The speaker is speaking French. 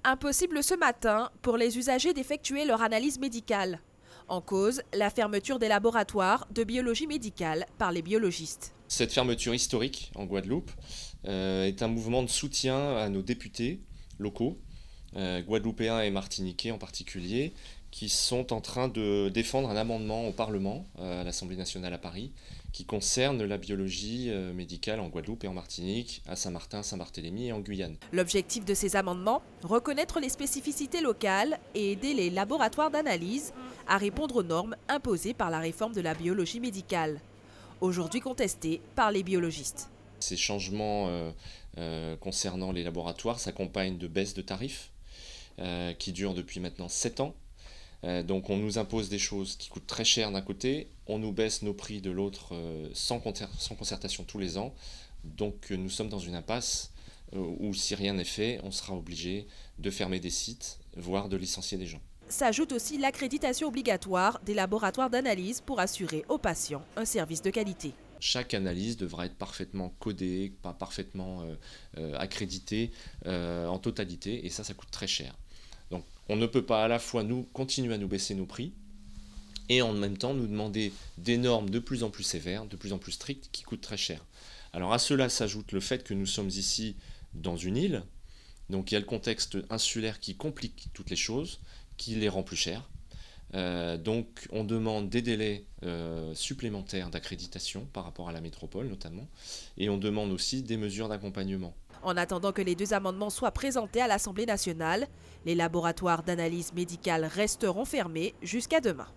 Impossible ce matin pour les usagers d'effectuer leur analyse médicale. En cause, la fermeture des laboratoires de biologie médicale par les biologistes. Cette fermeture historique en Guadeloupe est un mouvement de soutien à nos députés locaux, guadeloupéens et martiniquais en particulier, qui sont en train de défendre un amendement au Parlement, à l'Assemblée nationale à Paris, qui concerne la biologie médicale en Guadeloupe et en Martinique, à Saint-Martin, Saint-Barthélemy et en Guyane. L'objectif de ces amendements, reconnaître les spécificités locales et aider les laboratoires d'analyse à répondre aux normes imposées par la réforme de la biologie médicale, aujourd'hui contestée par les biologistes. Ces changements concernant les laboratoires s'accompagnent de baisses de tarifs qui durent depuis maintenant 7 ans. Donc on nous impose des choses qui coûtent très cher d'un côté, on nous baisse nos prix de l'autre sans concertation tous les ans. Donc nous sommes dans une impasse où si rien n'est fait, on sera obligé de fermer des sites, voire de licencier des gens. S'ajoute aussi l'accréditation obligatoire des laboratoires d'analyse pour assurer aux patients un service de qualité. Chaque analyse devra être parfaitement codée, parfaitement accréditée en totalité, et ça coûte très cher. Donc on ne peut pas à la fois continuer à nous baisser nos prix et en même temps nous demander des normes de plus en plus sévères, de plus en plus strictes, qui coûtent très cher. Alors à cela s'ajoute le fait que nous sommes ici dans une île, donc il y a le contexte insulaire qui complique toutes les choses, qui les rend plus chères. Donc on demande des délais supplémentaires d'accréditation par rapport à la métropole notamment, et on demande aussi des mesures d'accompagnement. En attendant que les deux amendements soient présentés à l'Assemblée nationale, les laboratoires d'analyse médicale resteront fermés jusqu'à demain.